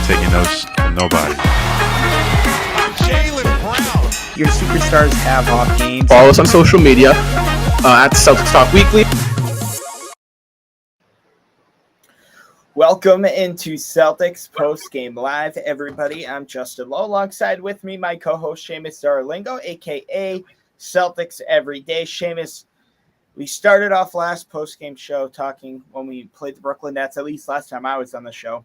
taking notes from nobody. Jalen Brown. Your superstars have off games. Follow us on social media at Celtics Talk Weekly. Welcome into Celtics Postgame Live, everybody. I'm Justin Lowe. Alongside with me, my co-host Seamus Darlingo, a.k.a. Celtics Everyday. Seamus, we started off last postgame show talking when we played the Brooklyn Nets, at least last time I was on the show.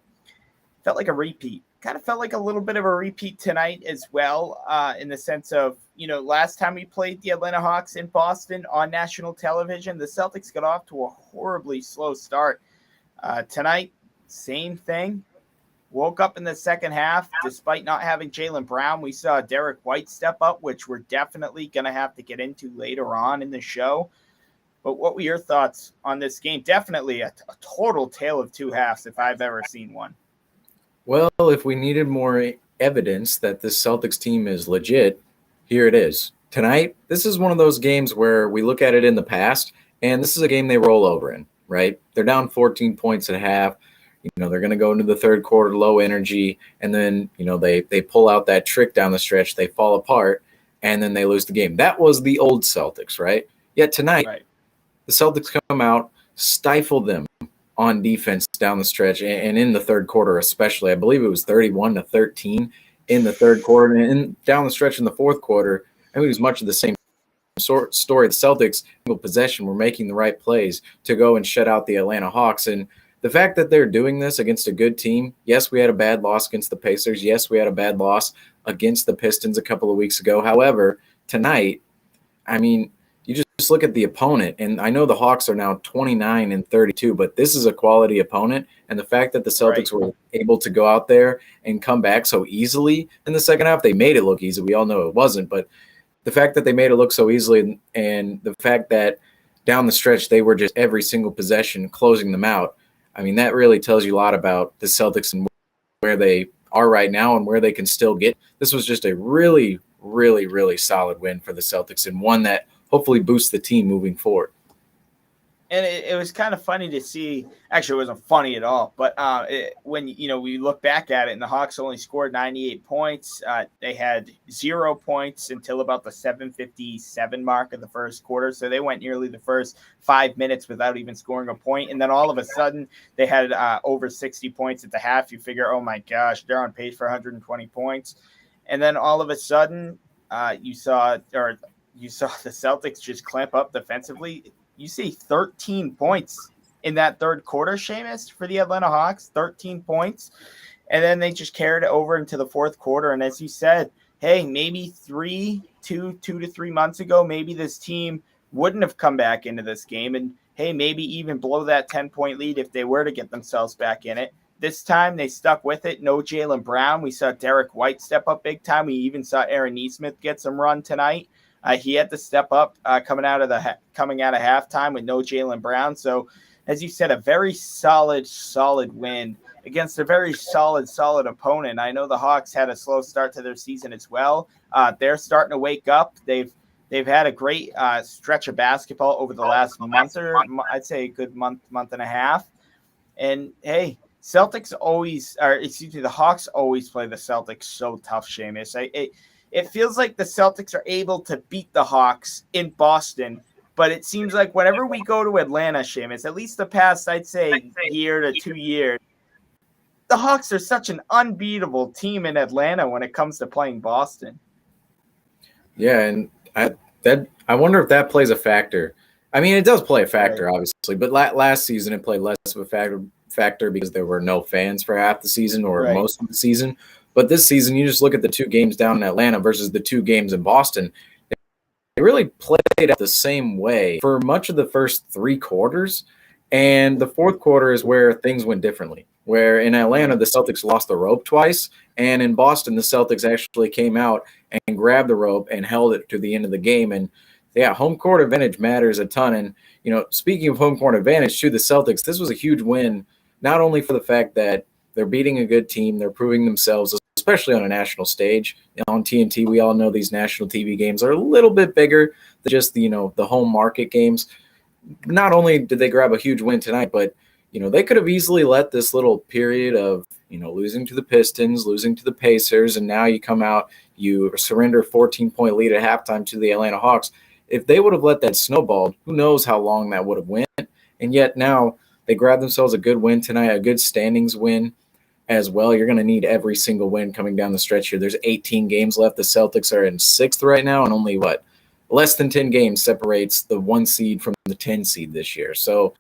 Felt like a repeat. Kind of felt like a little bit of a repeat tonight as well, in the sense of, last time we played the Atlanta Hawks in Boston on national television, the Celtics got off to a horribly slow start. Tonight, same thing. Woke up in the second half. Despite not having Jalen Brown, we saw Derek White step up, which we're definitely going to have to get into later on in the show. But what were your thoughts on this game? Definitely a total tale of two halves if I've ever seen one. Well, if we needed more evidence that this Celtics team is legit, here it is. Tonight, this is one of those games where we look at it in the past, and this is a game they roll over in, right? They're down 14 points at half. They're going to go into the third quarter low energy, and then, they pull out that trick down the stretch, they fall apart, and then they lose the game. That was the old Celtics, right? Yet tonight, The Celtics come out, stifle them on defense down the stretch, and in the third quarter especially. I believe it was 31-13 in the third quarter, and down the stretch in the fourth quarter, I mean, it was much of the same story. The Celtics, possession, were making the right plays to go and shut out the Atlanta Hawks, and the fact that they're doing this against a good team, yes, we had a bad loss against the Pacers. Yes, we had a bad loss against the Pistons a couple of weeks ago. However, tonight, I mean, you just look at the opponent, and I know the Hawks are now 29-32, but this is a quality opponent, and the fact that the Celtics were able to go out there and come back so easily in the second half, they made it look easy. We all know it wasn't, but the fact that they made it look so easily, and the fact that down the stretch they were just every single possession closing them out, I mean, that really tells you a lot about the Celtics and where they are right now and where they can still get. This was just a really, really, really solid win for the Celtics, and one that hopefully boosts the team moving forward. And it was kind of funny to see. Actually, it wasn't funny at all. But when we look back at it, and the Hawks only scored 98 points. They had 0 points until about the 7:57 mark of the first quarter. So they went nearly the first 5 minutes without even scoring a point. And then all of a sudden, they had over 60 points at the half. You figure, oh my gosh, they're on pace for 120 points. And then all of a sudden, you saw the Celtics just clamp up defensively. You see 13 points in that third quarter, Seamus, for the Atlanta Hawks, 13 points. And then they just carried it over into the fourth quarter. And as you said, hey, maybe 2 to 3 months ago, maybe this team wouldn't have come back into this game. And, hey, maybe even blow that 10-point lead if they were to get themselves back in it. This time they stuck with it. No Jalen Brown. We saw Derek White step up big time. We even saw Aaron Nesmith get some run tonight. He had to step up coming out of halftime with no Jalen Brown. So, as you said, a very solid win against a very solid opponent. I know the Hawks had a slow start to their season as well. They're starting to wake up. They've had a great stretch of basketball over the last month, or I'd say a good month and a half. And hey, the Hawks always play the Celtics so tough, Seamus. It feels like the Celtics are able to beat the Hawks in Boston, but it seems like whenever we go to Atlanta, Seamus, at least the past, I'd say, year to 2 years, the Hawks are such an unbeatable team in Atlanta when it comes to playing Boston. Yeah, and I wonder if that plays a factor. I mean, it does play a factor, obviously, but last season it played less of a factor because there were no fans for half the season or most of the season. But this season, you just look at the 2 games down in Atlanta versus the 2 games in Boston. They really played out the same way for much of the first 3 quarters. And the fourth quarter is where things went differently, where in Atlanta, the Celtics lost the rope twice. And in Boston, the Celtics actually came out and grabbed the rope and held it to the end of the game. And, yeah, home court advantage matters a ton. And, speaking of home court advantage to the Celtics, this was a huge win, not only for the fact that they're beating a good team, they're proving themselves, especially on a national stage. On TNT, we all know these national TV games are a little bit bigger than just the home market games. Not only did they grab a huge win tonight, but they could have easily let this little period of, losing to the Pistons, losing to the Pacers, and now you come out, you surrender a 14-point lead at halftime to the Atlanta Hawks. If they would have let that snowball, who knows how long that would have went. And yet now they grab themselves a good win tonight, a good standings win as well. You're going to need every single win coming down the stretch here. There's 18 games left. The Celtics are in 6th right now, and only less than 10 games separates the 1 seed from the 10 seed this year. So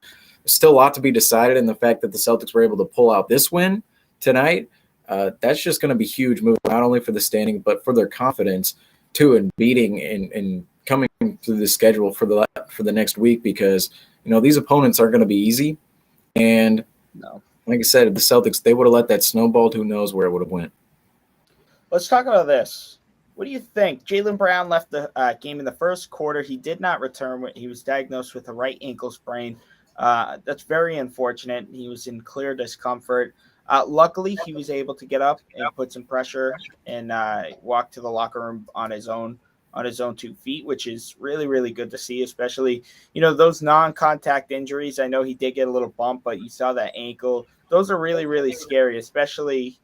there's still a lot to be decided, and the fact that the Celtics were able to pull out this win tonight, that's just going to be huge move, not only for the standing, but for their confidence too, in beating and coming through the schedule for the next week, because these opponents aren't going to be easy. And like I said, the Celtics, they would have let that snowball, who knows where it would have went. Let's talk about this. What do you think? Jalen Brown left the game in the first quarter. He did not return. He was diagnosed with a right ankle sprain. That's very unfortunate. He was in clear discomfort. Luckily, he was able to get up and put some pressure and walk to the locker room on his own 2 feet, which is really, really good to see, especially, those non-contact injuries. I know he did get a little bump, but you saw that ankle. Those are really, really scary, especially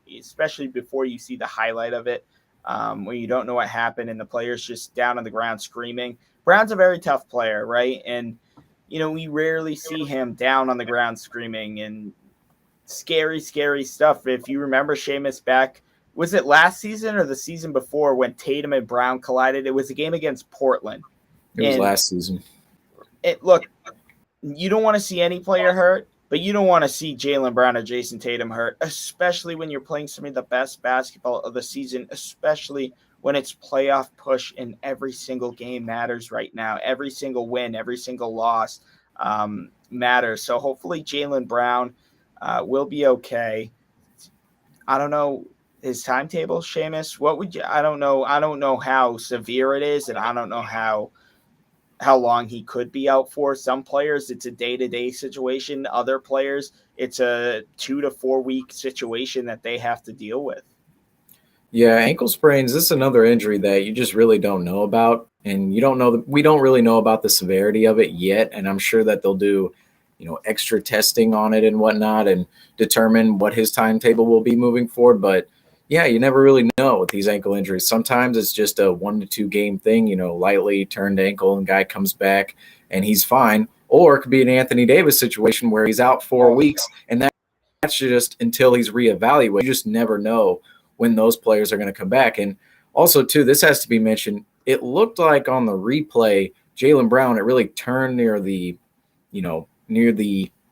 before you see the highlight of it, where you don't know what happened and the player's just down on the ground screaming. Brown's a very tough player, right? And, we rarely see him down on the ground screaming, and scary, scary stuff. If you remember, Seamus, back, was it last season or the season before when Tatum and Brown collided? It was a game against Portland. It was last season. Look, you don't want to see any player hurt, but you don't want to see Jalen Brown or Jason Tatum hurt, especially when you're playing some of the best basketball of the season, especially when it's playoff push and every single game matters right now. Every single win, every single loss matters. So hopefully Jalen Brown will be okay. I don't know his timetable, Seamus. What would you? I don't know how severe it is, and I don't know how long he could be out for. Some players, it's a day-to-day situation. Other players, it's a 2 to 4 week situation that they have to deal with. Yeah, ankle sprains, this is another injury that you just really don't know about, and we don't really know about the severity of it yet, and I'm sure that they'll do extra testing on it and whatnot and determine what his timetable will be moving forward. But yeah, you never really know with these ankle injuries. Sometimes it's just a 1 to 2 game thing, lightly turned ankle and guy comes back and he's fine. Or it could be an Anthony Davis situation where he's out 4 weeks, and that's just until he's reevaluated. You just never know when those players are going to come back. And also, too, this has to be mentioned. It looked like on the replay, Jalen Brown, it really turned near the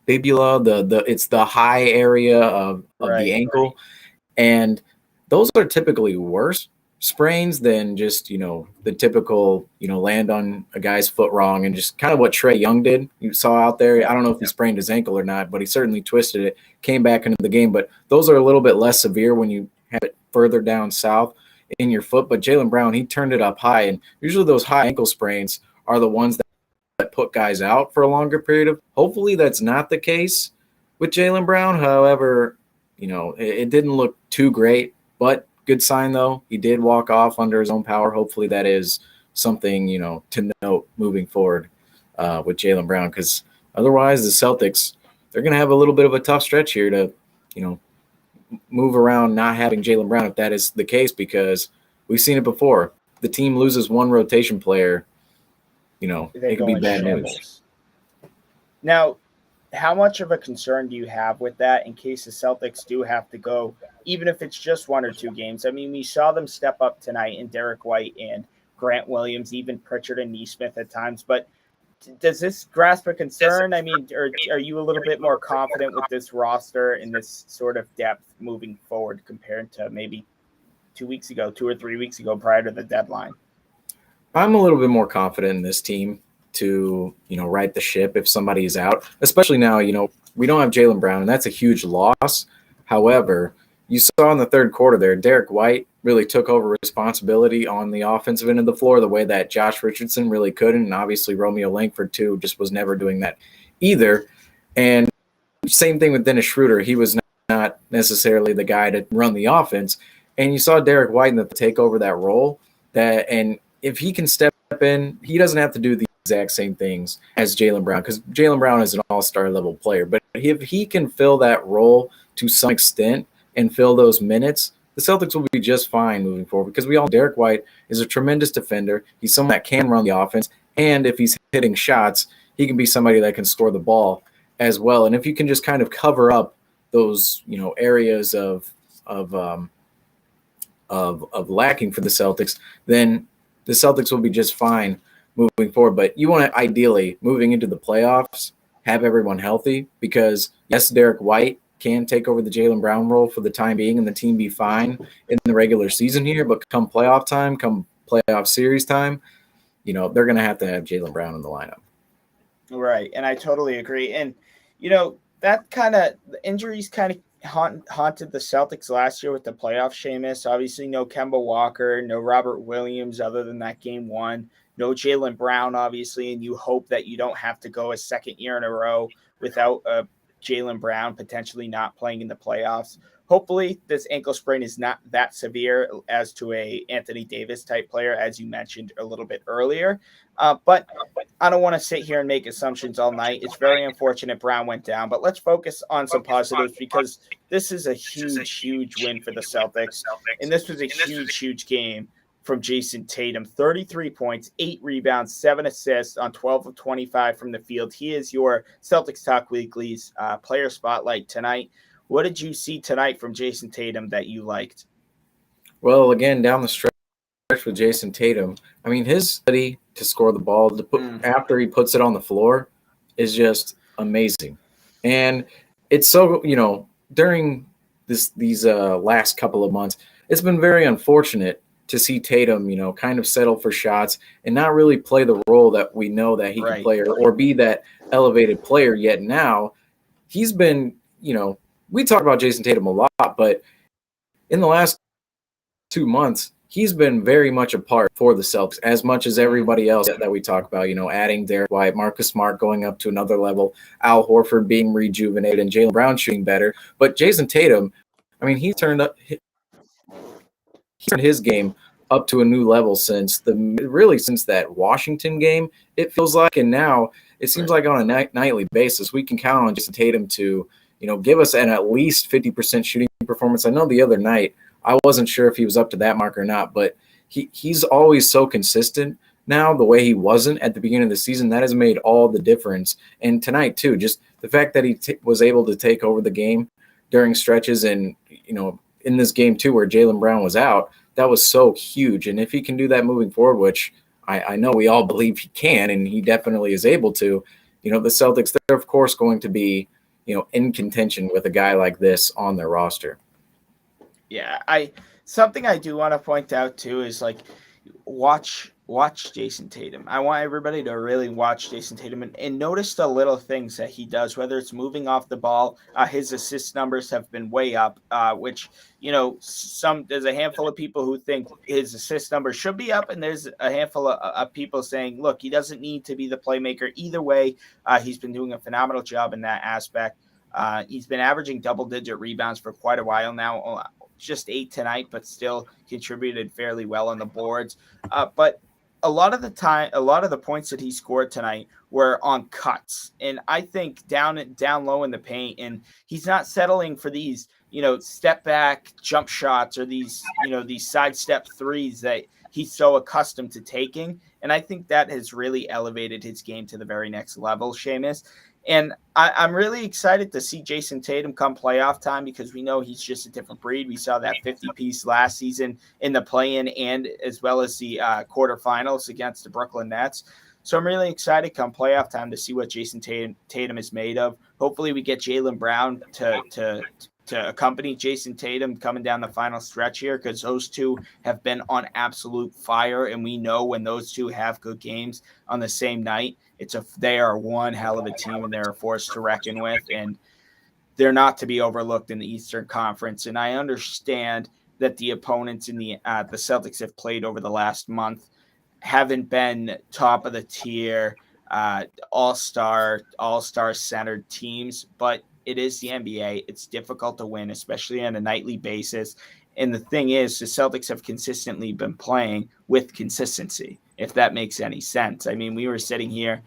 fibula, it's the high area of the ankle. Right. And those are typically worse sprains than just, the typical, land on a guy's foot wrong, and just kind of what Trae Young did. You saw out there. I don't know if he sprained his ankle or not, but he certainly twisted it, came back into the game. But those are a little bit less severe when you have it further down south in your foot. But Jalen Brown, he turned it up high, and usually those high ankle sprains are the ones that put guys out for a longer period of. Hopefully that's not the case with Jalen Brown. However, it didn't look too great, but good sign though. He did walk off under his own power. Hopefully that is something, to note moving forward with Jalen Brown, because otherwise the Celtics, they're going to have a little bit of a tough stretch here to, move around not having Jalen Brown if that is the case, because we've seen it before. The team loses one rotation player, it could be bad news. Now, how much of a concern do you have with that in case the Celtics do have to go, even if it's just 1 or 2 games? I mean, we saw them step up tonight in Derek White and Grant Williams, even Pritchard and Nesmith at times. But does this grasp a concern? I mean, are you a little bit more confident with this roster and this sort of depth moving forward compared to maybe 2 or 3 weeks ago prior to the deadline? I'm a little bit more confident in this team to, right the ship if somebody is out, especially now, we don't have Jalen Brown, and that's a huge loss. However, you saw in the third quarter there, Derek White really took over responsibility on the offensive end of the floor the way that Josh Richardson really couldn't, and obviously Romeo Langford too just was never doing that either. And same thing with Dennis Schroeder. He was not necessarily the guy to run the offense, and you saw Derek White take over that role. And if he can step in, he doesn't have to do exact same things as Jalen Brown, because Jalen Brown is an all-star level player. But if he can fill that role to some extent and fill those minutes, the Celtics will be just fine moving forward, because we all know Derek White is a tremendous defender. He's someone that can run the offense, and if he's hitting shots, he can be somebody that can score the ball as well. And if you can just kind of cover up those, areas of lacking for the Celtics, then the Celtics will be just fine moving forward. But you want to ideally, moving into the playoffs, have everyone healthy, because yes, Derek White can take over the Jalen Brown role for the time being and the team be fine in the regular season here. But come playoff time, come playoff series time, they're going to have Jalen Brown in the lineup. Right. And I totally agree. And, that the injuries kind of haunted the Celtics last year with the playoff, Seamus. Obviously, no Kemba Walker, no Robert Williams other than that game one, no Jalen Brown, obviously, and you hope that you don't have to go a second year in a row without Jalen Brown potentially not playing in the playoffs. Hopefully, this ankle sprain is not that severe as to a Anthony Davis type player, as you mentioned a little bit earlier. But I don't want to sit here and make assumptions all night. It's very unfortunate Brown went down, but let's focus on some positives, because this is a huge win for the Celtics. And this was a huge game from Jason Tatum. 33 points, 8 rebounds, 7 assists on 12 of 25 from the field. He is your Celtics Talk Weekly's player spotlight tonight. What did you see tonight from Jason Tatum that you liked? Well, again, down the stretch with Jason Tatum, I mean, his ability to score the ball after he puts it on the floor is just amazing. And it's so, during these last couple of months, it's been very unfortunate to see Tatum, kind of settle for shots and not really play the role that we know that he can play, or be that elevated player. Yet now he's been, we talk about Jason Tatum a lot, but in the last 2 months, he's been very much a part for the Celtics, as much as everybody else that we talk about, adding Derek White, Marcus Smart going up to another level, Al Horford being rejuvenated, and Jalen Brown shooting better. But Jason Tatum, I mean, he turned his game up to a new level since that Washington game, it feels like. And now it seems like on a nightly basis, we can count on Jason Tatum to, give us an at least 50% shooting performance. I know the other night, I wasn't sure if he was up to that mark or not, but he's always so consistent now, the way he wasn't at the beginning of the season. That has made all the difference. And tonight, too, just the fact that he was able to take over the game during stretches, and, in this game, too, where Jalen Brown was out, that was so huge. And if he can do that moving forward, which I know we all believe he can, and he definitely is able to, the Celtics, they're, of course, going to be, in contention with a guy like this on their roster. Yeah, something I do want to point out too is watch Jason Tatum. I want everybody to really watch Jason Tatum and notice the little things that he does, whether it's moving off the ball. His assist numbers have been way up, which, there's a handful of people who think his assist numbers should be up, and there's a handful of people saying, look, he doesn't need to be the playmaker. Either way, he's been doing a phenomenal job in that aspect. He's been averaging double-digit rebounds for quite a while now. Just 8 tonight, but still contributed fairly well on the boards. But a lot of the points that he scored tonight were on cuts, and I think down low in the paint, and he's not settling for these, step back jump shots or these sidestep threes that he's so accustomed to taking. And I think that has really elevated his game to the very next level, Seamus. And I'm really excited to see Jason Tatum come playoff time, because we know he's just a different breed. We saw that 50-piece last season in the play-in, and as well as the quarterfinals against the Brooklyn Nets. So I'm really excited come playoff time to see what Jason Tatum is made of. Hopefully we get Jalen Brown to accompany Jason Tatum coming down the final stretch here, because those two have been on absolute fire, and we know when those two have good games on the same night, they are one hell of a team, and they're a force to reckon with, and they're not to be overlooked in the Eastern Conference. And I understand that the opponents in the Celtics have played over the last month haven't been top of the tier, all-star centered teams, but it is the NBA. It's difficult to win, especially on a nightly basis. And the thing is, the Celtics have consistently been playing with consistency. if that makes any sense. I mean, we were sitting here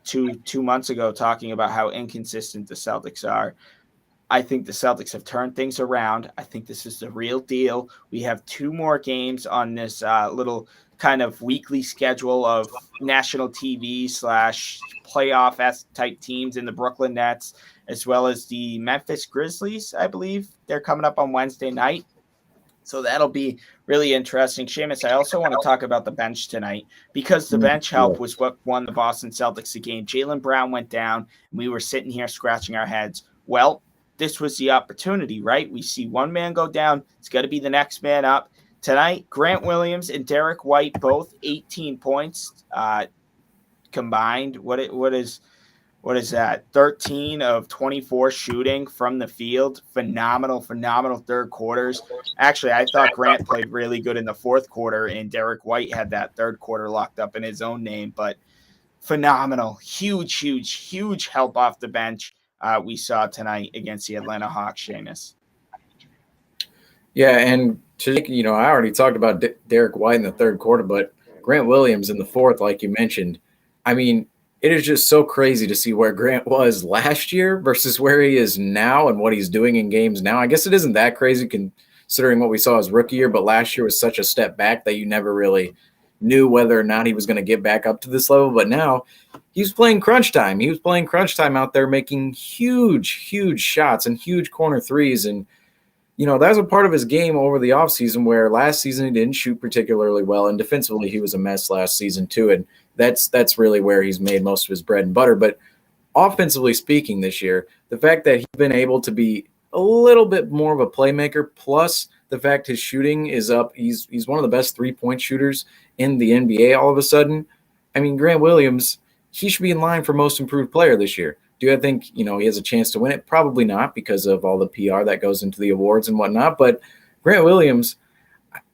two months ago talking about how inconsistent the Celtics are. I think the Celtics have turned things around. I think this is the real deal. We have 2 more games on this little kind of weekly schedule of national TV / playoff type teams in the Brooklyn Nets, as well as the Memphis Grizzlies. I believe they're coming up on Wednesday night. So that'll be really interesting. Seamus, I also want to talk about the bench tonight because the bench help was what won the Boston Celtics the game. Jalen Brown went down, and we were sitting here scratching our heads. Well, this was the opportunity, right? We see one man go down. It's got to be the next man up. Tonight, Grant Williams and Derek White, both 18 points combined. What is that? 13 of 24 shooting from the field. Phenomenal third quarters. Actually, I thought Grant played really good in the fourth quarter, and Derek White had that third quarter locked up in his own name. But phenomenal. Huge help off the bench we saw tonight against the Atlanta Hawks, Seamus. Yeah, and I already talked about Derek White in the third quarter, but Grant Williams in the fourth, like you mentioned, I mean, it is just so crazy to see where Grant was last year versus where he is now and what he's doing in games now. I guess it isn't that crazy considering what we saw his rookie year, but last year was such a step back that you never really knew whether or not he was going to get back up to this level. But now he's playing crunch time. He was playing crunch time out there making huge shots and huge corner threes. And, that was a part of his game over the offseason where last season he didn't shoot particularly well. And defensively, he was a mess last season too. And that's really where he's made most of his bread and butter. But offensively speaking this year, the fact that he's been able to be a little bit more of a playmaker, plus the fact his shooting is up, he's one of the best 3-point shooters in the NBA all of a sudden. I mean, Grant Williams, he should be in line for most improved player this year. Do I think, he has a chance to win it? Probably not because of all the PR that goes into the awards and whatnot. But Grant Williams,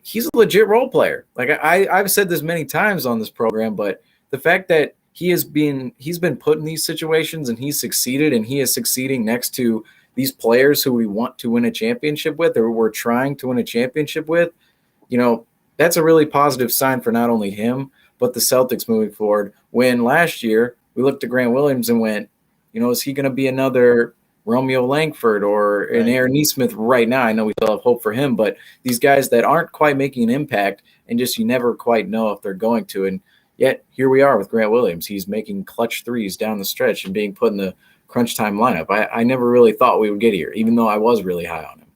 he's a legit role player. Like I've said this many times on this program, but the fact that he's been put in these situations and he's succeeded and he is succeeding next to these players who we want to win a championship with or we're trying to win a championship with, that's a really positive sign for not only him, but the Celtics moving forward. When last year we looked at Grant Williams and went, is he going to be another Romeo Langford or an Aaron Nesmith right now? I know we still have hope for him, but these guys that aren't quite making an impact and just you never quite know if they're going to. And yet here we are with Grant Williams. He's making clutch threes down the stretch and being put in the crunch time lineup. I never really thought we would get here, even though I was really high on him.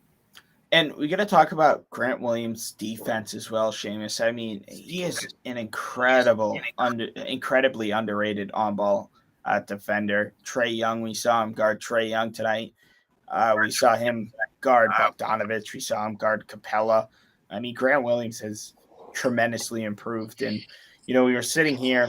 And we got to talk about Grant Williams' defense as well, Seamus. I mean, he is an incredibly underrated on-ball defender. Trae Young, we saw him guard Trae Young tonight. We saw him guard Bogdanovich. We saw him guard Capella. I mean, Grant Williams has tremendously improved. And, we were sitting here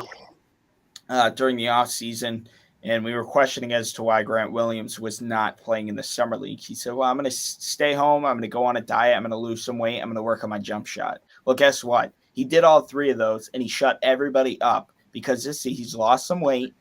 during the offseason, and we were questioning as to why Grant Williams was not playing in the summer league. He said, well, I'm going to stay home. I'm going to go on a diet. I'm going to lose some weight. I'm going to work on my jump shot. Well, guess what? He did all 3 of those, and he shut everybody up because he's lost some weight,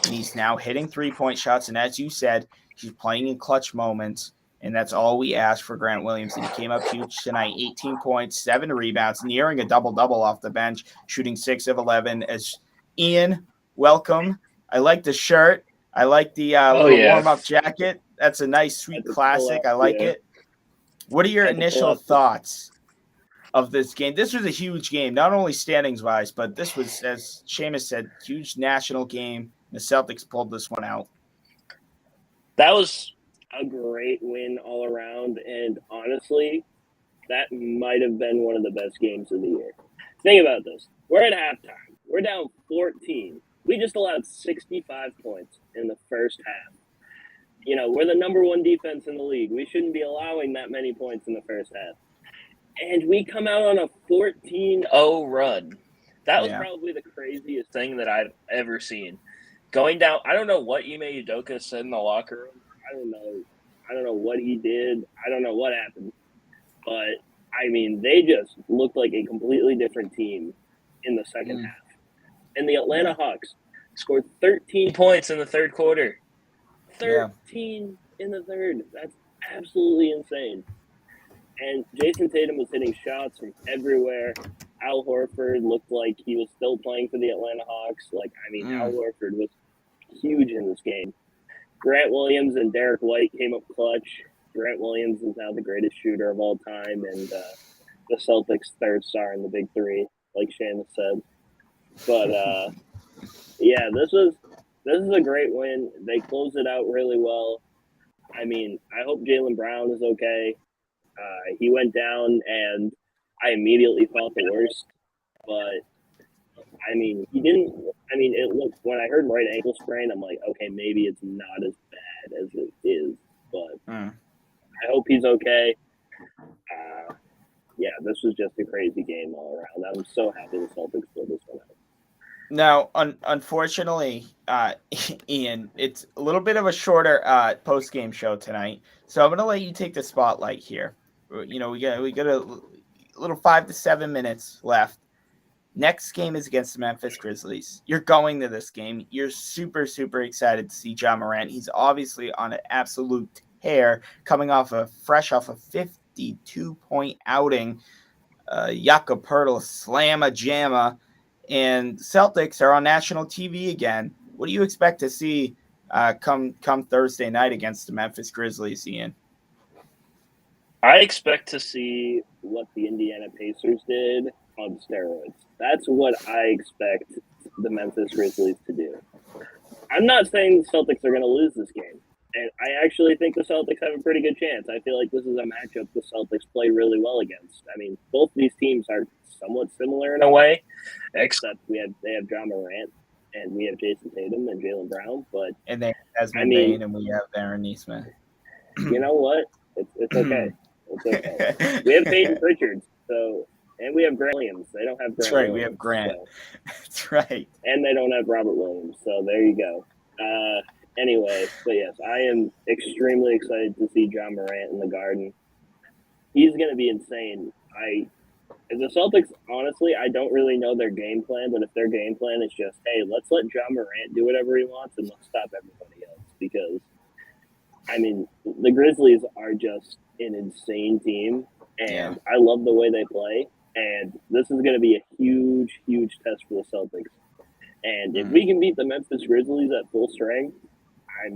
and he's now hitting 3-point shots. And as you said, he's playing in clutch moments, and that's all we asked for Grant Williams. And he came up huge tonight, 18 points, 7 rebounds, nearing a double-double off the bench, shooting 6 of 11. As Ian, welcome. I like the shirt. I like the warm-up jacket. That's a nice, sweet classic. I like it. What are your initial thoughts of this game? This was a huge game, not only standings-wise, but this was, as Seamus said, huge national game. The Celtics pulled this one out. That was a great win all around, and honestly, that might have been one of the best games of the year. Think about this. We're at halftime. We're down 14. We just allowed 65 points in the first half. We're the number 1 defense in the league. We shouldn't be allowing that many points in the first half. And we come out on a 14-0 run. That was probably the craziest thing that I've ever seen. Going down, I don't know what Ime Udoka said in the locker room. I don't know what he did. I don't know what happened. But, I mean, they just looked like a completely different team in the second half. And the Atlanta Hawks scored 13 points in the third quarter. 13 in the third. That's absolutely insane. And Jason Tatum was hitting shots from everywhere. Al Horford looked like he was still playing for the Atlanta Hawks. Al Horford was huge in this game. Grant Williams and Derek White came up clutch. Grant Williams is now the greatest shooter of all time, and the Celtics' third star in the Big Three, like Seamus said. But yeah, this is a great win. They closed it out really well. I hope Jalen Brown is okay. He went down, and I immediately thought the worst. But he didn't. It looked, when I heard right ankle sprain, I'm like, okay, maybe it's not as bad as it is. But I hope he's okay. Yeah, this was just a crazy game all around. I'm so happy the Celtics pulled this one out. Now, unfortunately, Ian, it's a little bit of a shorter post-game show tonight, so I'm going to let you take the spotlight here. We got a little 5 to 7 minutes left. Next game is against the Memphis Grizzlies. You're going to this game. You're super, super excited to see Ja Morant. He's obviously on an absolute tear, coming fresh off a 52-point outing. Jakob Poeltl slamma jamma, and Celtics are on national TV again. What do you expect to see come Thursday night against the Memphis Grizzlies, Ian? I expect to see what the Indiana Pacers did on steroids. That's what I expect the Memphis Grizzlies to do. I'm not saying the Celtics are going to lose this game, and I actually think the Celtics have a pretty good chance. I feel like this is a matchup the Celtics play really well against. Both these teams are somewhat similar in a way, except they have Ja Morant and we have Jason Tatum and Jalen Brown, and they have Desmond Bain and we have Aaron Nesmith. You know what? It's okay. It's okay. We have Peyton Pritchard, and we have Grant Williams. They don't have Grant. That's right. Williams, we have Grant. So. That's right. And they don't have Robert Williams. So there you go. Anyway, but yes, I am extremely excited to see Ja Morant in the Garden. He's going to be insane. The Celtics, honestly, I don't really know their game plan, but if their game plan is just, hey, let's let Ja Morant do whatever he wants and let's stop everybody else, because the Grizzlies are just an insane team, and I love the way they play, and this is going to be a huge, huge test for the Celtics. And if we can beat the Memphis Grizzlies at full strength, I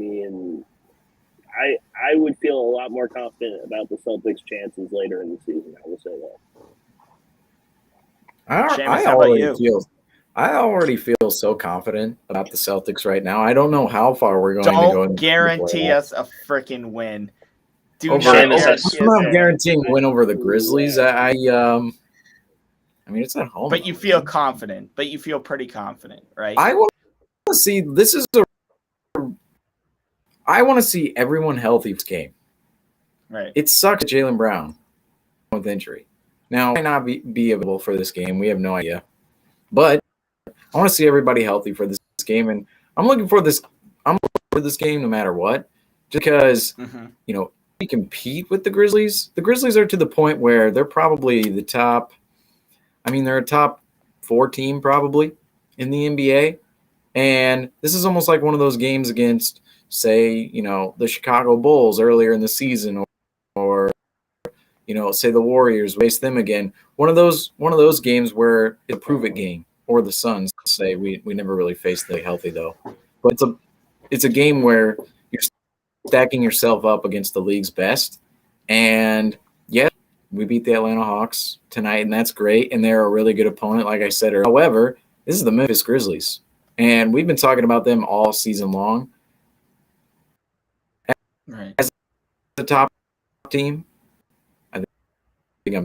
would feel a lot more confident about the Celtics' chances later in the season. I will say that. I already feel so confident about the Celtics right now. I don't know how far we're going to go. Don't guarantee us a freaking win. I'm not guaranteeing a win over the Grizzlies. It's at home. But you feel confident. But you feel pretty confident, right? I want to see. I want to see everyone healthy for this game. Right. It sucks that Jalen Brown with injury. Now, he might not be available for this game. We have no idea. But I want to see everybody healthy for this game, and I'm looking for this. I'm looking for this game no matter what, just because we compete with the Grizzlies. The Grizzlies are to the point where they're probably the top. They're a top 4 team probably in the NBA, and this is almost like one of those games against, say, the Chicago Bulls earlier in the season, or say the Warriors face them again. One of those games where it's a prove it game, or the Suns. Say we never really faced the healthy though, but it's a game where you're stacking yourself up against the league's best. And yeah, we beat the Atlanta Hawks tonight, and that's great. And they're a really good opponent, like I said earlier. However, this is the Memphis Grizzlies, and we've been talking about them all season long. Right. As the top team, I think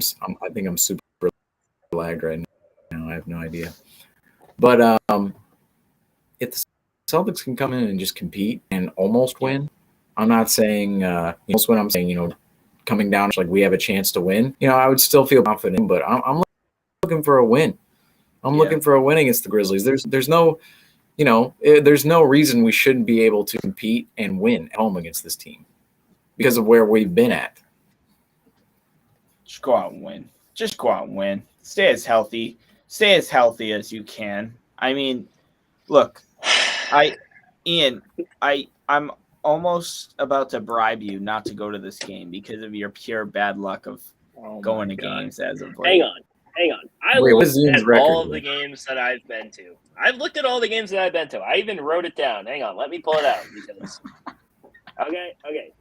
I'm super lagged right now. I have no idea. But if the Celtics can come in and just compete and almost win, I'm not saying almost win. I'm saying coming down like we have a chance to win. I would still feel confident, but I'm looking for a win. I'm looking for a win against the Grizzlies. There's no reason we shouldn't be able to compete and win at home against this team because of where we've been at. Just go out and win. Just go out and win. Stay as healthy as you can. Look, I'm almost about to bribe you not to go to this game because of your pure bad luck of going to games as of late. Hang on. I Wait, what looked is Ian's at record? all of the games that I've been to. I've looked at all the games that I've been to. I even wrote it down. Hang on, let me pull it out because. Okay,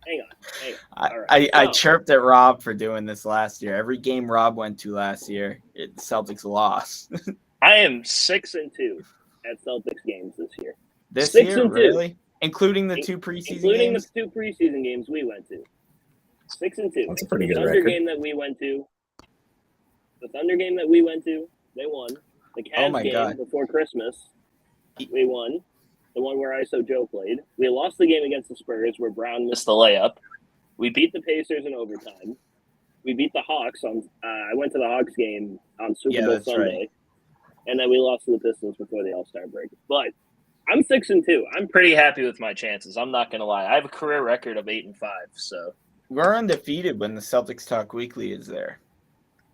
hang on. All right. I chirped at Rob for doing this last year. Every game Rob went to last year, Celtics lost. I am 6-2 at Celtics games this year. This 6 year, and 2. really? Including the two preseason Including games? the 2 preseason games we went to. 6-2. That's a pretty good Thunder record. game that we went to. The Thunder game that we went to, they won. The Cavs game before Christmas, we won. The one where ISO Joe played. We lost the game against the Spurs where Brown missed the layup. We beat the Pacers in overtime. We beat the Hawks on. I went to the Hawks game on Super Bowl Sunday, right. And then we lost to the Pistons before the All-Star break. But I'm 6-2. I'm pretty happy with my chances. I'm not gonna lie. I have a career record of 8-5. So we're undefeated when the Celtics Talk Weekly is there.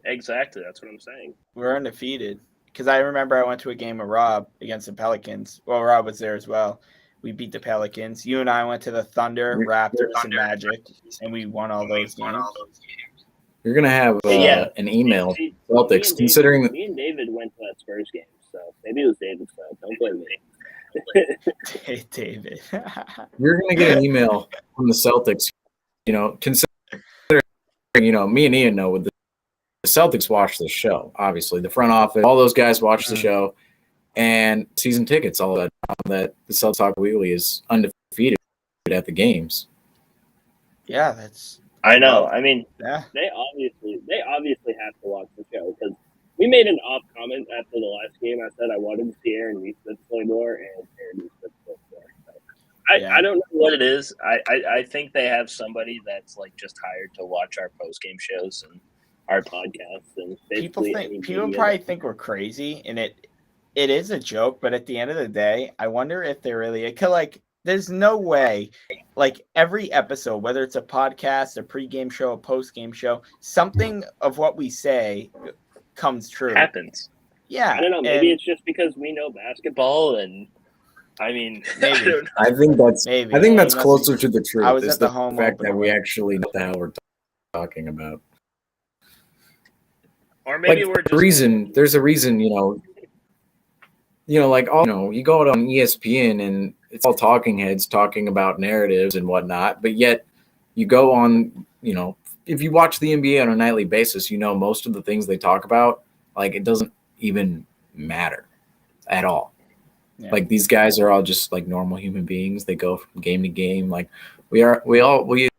Exactly. That's what I'm saying. We're undefeated. Because I remember I went to a game with Rob against the Pelicans. Well, Rob was there as well. We beat the Pelicans. You and I went to the Thunder, Raptors, and Magic, and we won all those games. You're going to have an email, Celtics, considering that. Me and David went to that Spurs game, so maybe it was David's fault. Don't blame me. Hey, David. You're going to get an email from the Celtics, considering, me and Ian know with the Celtics watch this show, obviously. The front office, all those guys watch the show, and season tickets, all that the Celtics Talk Weekly is undefeated at the games. Yeah, that's. I know. I mean, yeah. They obviously have to watch the show because we made an off comment after the last game. I said I wanted to see Aaron Nesmith play more, and Aaron Nesmith played more. So I don't know what it is. I think they have somebody that's like just hired to watch our post game shows and our podcasts, and people probably think we're crazy, and it is a joke. But at the end of the day, I wonder if they're really like. There's no way, like every episode, whether it's a podcast, a pregame show, a postgame show, something of what we say comes true. Happens. Yeah, I don't know. Maybe it's just because we know basketball, and I mean, maybe. I think that's closer to the truth. I was at the home fact that we actually know what the hell we're talking about. Or maybe we're just there's a reason, you go out on ESPN and it's all talking heads talking about narratives and whatnot, but yet you go on, if you watch the NBA on a nightly basis, most of the things they talk about, like it doesn't even matter at all. Yeah. Like these guys are all just like normal human beings. They go from game to game. Like we like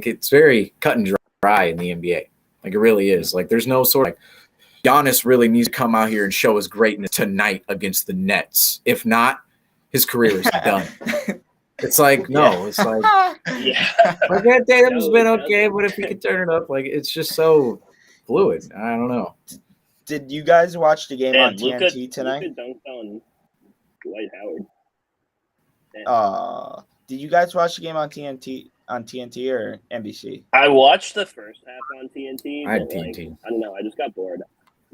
it's very cut and dry in the NBA. Like it really is. Like there's no sort of like Giannis really needs to come out here and show his greatness tonight against the Nets. If not, his career is done. It's like, no, it's like, like Tatum's been okay, but if he could turn it up, like it's just so fluid. I don't know. Did you guys watch the game on TNT tonight? Luka dunked on Dwight Howard. Did you guys watch the game on TNT or NBC? I watched the first half on TNT. I had TNT. I don't know. I just got bored.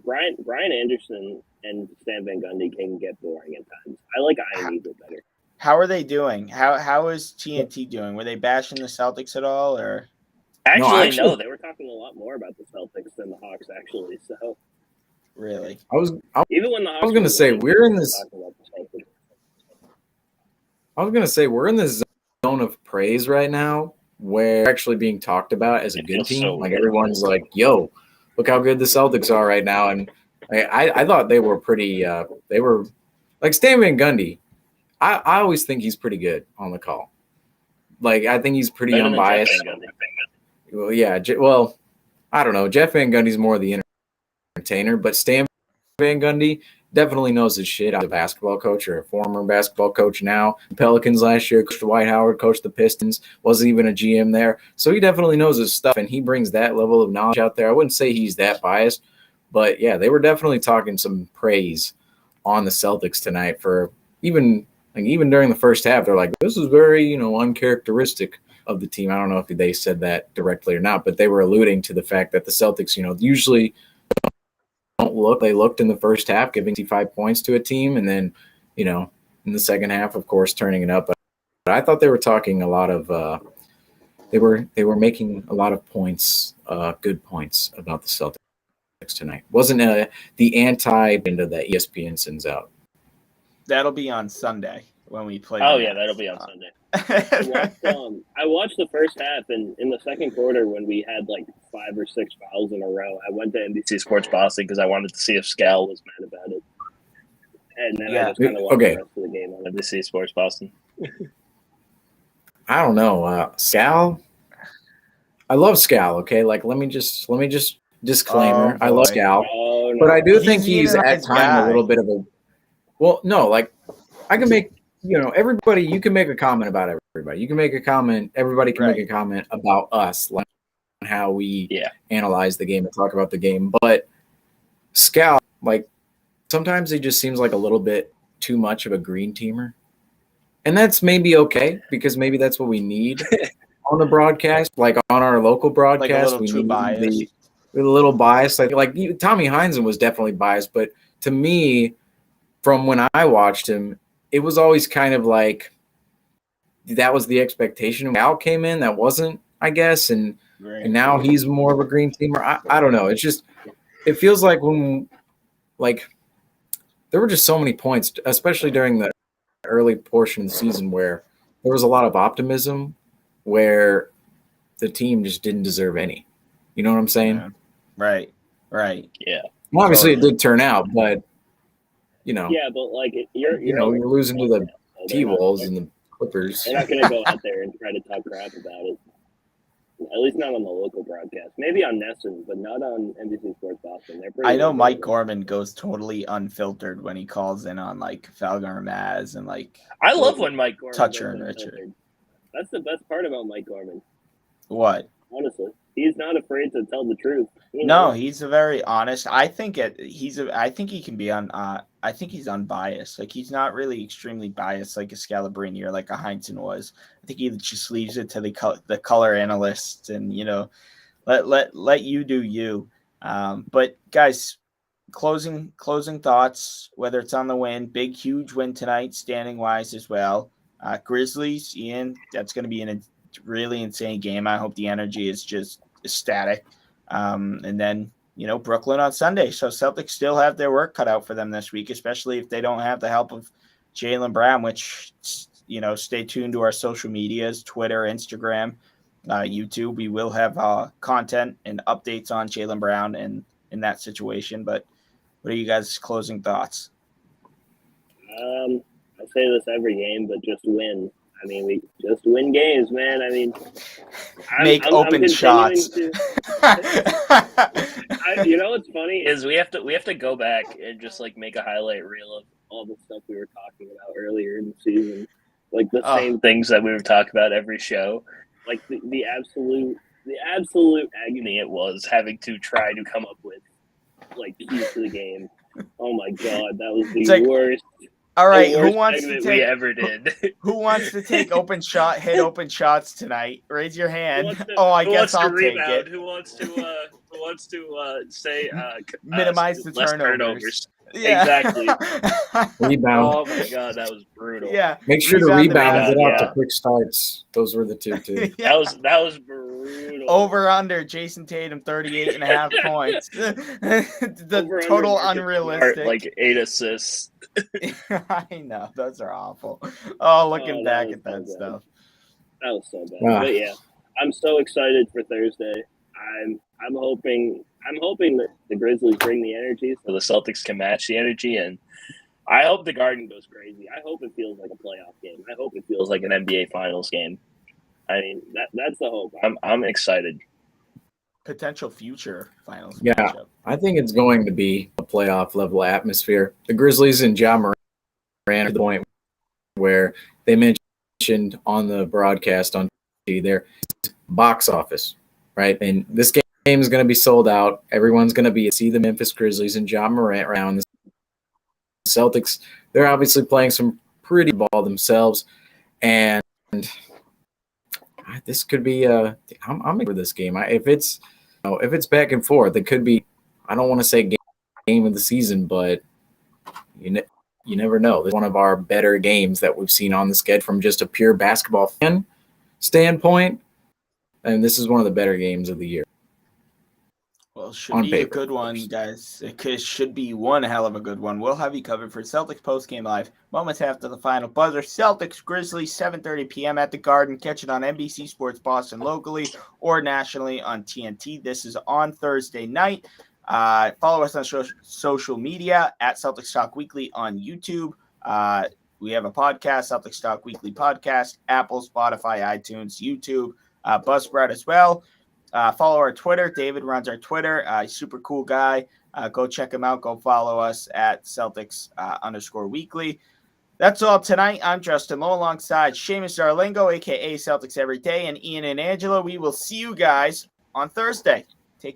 Brian Anderson and Stan Van Gundy can get boring at times. I like Ian Eagle better. How are they doing? How is TNT doing? Were they bashing the Celtics at all, or? Actually, no. They were talking a lot more about the Celtics than the Hawks, actually. So, really, even when the Hawks I was going to say we're in this. I was going to say we're in this zone of praise right now, where we're actually being talked about as a good team. So like everyone's like, "Yo, look how good the Celtics are right now," and I thought they were pretty. They were like Stan Van Gundy. I always think he's pretty good on the call. Like I think he's pretty unbiased. Well, yeah. Well, I don't know. Jeff Van Gundy's more the entertainer, but Stan Van Gundy definitely knows his shit. As a basketball coach or a former basketball coach now. The Pelicans last year, coached Dwight Howard, coached the Pistons, wasn't even a GM there. So he definitely knows his stuff, and he brings that level of knowledge out there. I wouldn't say he's that biased, but yeah, they were definitely talking some praise on the Celtics tonight for even during the first half. They're like, this is very, uncharacteristic of the team. I don't know if they said that directly or not, but they were alluding to the fact that the Celtics, usually don't look. They looked in the first half, giving 5 points to a team, and then, in the second half, of course, turning it up. But I thought they were talking a lot of they were making a lot of points, good points about the Celtics tonight. Wasn't the anti-agenda that ESPN sends out. That'll be on Sunday when we play. Oh, yeah, that'll be on Sunday. I watched the first half, and in the second quarter when we had like 5 or 6 fouls in a row, I went to NBC Sports Boston because I wanted to see if Scal was mad about it. And then I just kind of watched the rest of the game on NBC Sports Boston. I don't know. Scal, I love Scal, okay? Like, let me just disclaimer. I love Scal. Oh, no. But I do think he's at time a little bit of a – well, no, like I can make – everybody, you can make a comment about everybody. You can make a comment. Everybody can make a comment about us, like how we analyze the game and talk about the game. But Scal, like sometimes he just seems like a little bit too much of a green teamer. And that's maybe okay because maybe that's what we need on the broadcast, like on our local broadcast. Like a little too biased. A little biased. Like Tommy Heinsohn was definitely biased. But to me, from when I watched him, it was always kind of like that was the expectation. When Al came in, that wasn't, I guess. And now he's more of a green teamer. I don't know. It's just it feels like when there were just so many points, especially during the early portion of the season where there was a lot of optimism where the team just didn't deserve any. You know what I'm saying? Yeah. Right. Yeah. Well, obviously it did turn out, but Yeah, but like you're losing to the T-Wolves and the Clippers. They're not going to go out there and try to talk crap about it. At least not on the local broadcast. Maybe on Nesson, but not on NBC Sports Boston. I know Mike Gorman goes totally unfiltered when he calls in on like Falgar Maz and like. I love when Mike Gorman Toucher and Richard. That's the best part about Mike Gorman. What? Honestly, he's not afraid to tell the truth. No, he's a very honest. I think he can be on. I think he's unbiased. Like he's not really extremely biased like a Scalabrini or like a Heinsohn was. I think he just leaves it to the color analysts and let you do you. But guys, closing thoughts. Whether it's on the win, big huge win tonight, standing wise as well. Grizzlies, Ian. That's going to be a really insane game. I hope the energy is just ecstatic. And then, Brooklyn on Sunday. So Celtics still have their work cut out for them this week, especially if they don't have the help of Jalen Brown, which, stay tuned to our social medias, Twitter, Instagram, YouTube. We will have content and updates on Jalen Brown and in that situation. But what are you guys' closing thoughts? I say this every game, but just win. I mean, we just win games, man. I mean, make open shots. You know what's funny is we have to go back and just like make a highlight reel of all the stuff we were talking about earlier in the season, like the same things that we were talking about every show, like the absolute agony it was having to try to come up with like keys to the game. Oh my god, that was the worst. All right, who wants to take? We ever did. Who wants to take hit open shots tonight? Raise your hand. I guess I'll take it. Who wants to say minimize the turnovers? Yeah. Exactly. Rebound. Oh my god, that was brutal. Yeah. Make sure to rebound it out to quick starts. Those were the two too. Yeah. That was brutal. Over under Jason Tatum 38.5 points. The total unrealistic. Like 8 assists. I know, those are awful. Oh, looking back at that stuff. That was so bad. But yeah, I'm so excited for Thursday. I'm hoping that the Grizzlies bring the energy so the Celtics can match the energy, and I hope the Garden goes crazy. I hope it feels like a playoff game. I hope it feels like an NBA Finals game. I mean, that's the hope. I'm excited. Potential future Finals matchup. Yeah, I think it's going to be a playoff level atmosphere. The Grizzlies and Ja Morant are at the point where they mentioned on the broadcast on TV their box office, right? And this game is going to be sold out. Everyone's going to be see the Memphis Grizzlies and Ja Morant around. The Celtics, they're obviously playing some pretty ball themselves, and this could be I'm for this game. If it's back and forth, it could be. I don't want to say game of the season, but you never know. This is one of our better games that we've seen on the schedule from just a pure basketball fan standpoint, and this is one of the better games of the year. Well, it should On be a paper, good of one, course. guys. Should be one hell of a good one. We'll have you covered for Celtics Postgame Live moments after the final buzzer. Celtics Grizzlies 7:30 p.m. at the Garden. Catch it on NBC Sports Boston locally or nationally on TNT. This is on Thursday night. Follow us on social media at Celtics Talk Weekly on YouTube. We have a podcast, Celtics Talk Weekly Podcast, Apple, Spotify, iTunes, YouTube, Buzzsprout as well. Follow our Twitter. David runs our Twitter. Super cool guy. Go check him out. Go follow us at Celtics _weekly. That's all tonight. I'm Justin Lowe alongside Seamus Darlingo, a.k.a. Celtics Every Day, and Ian and Angela. We will see you guys on Thursday.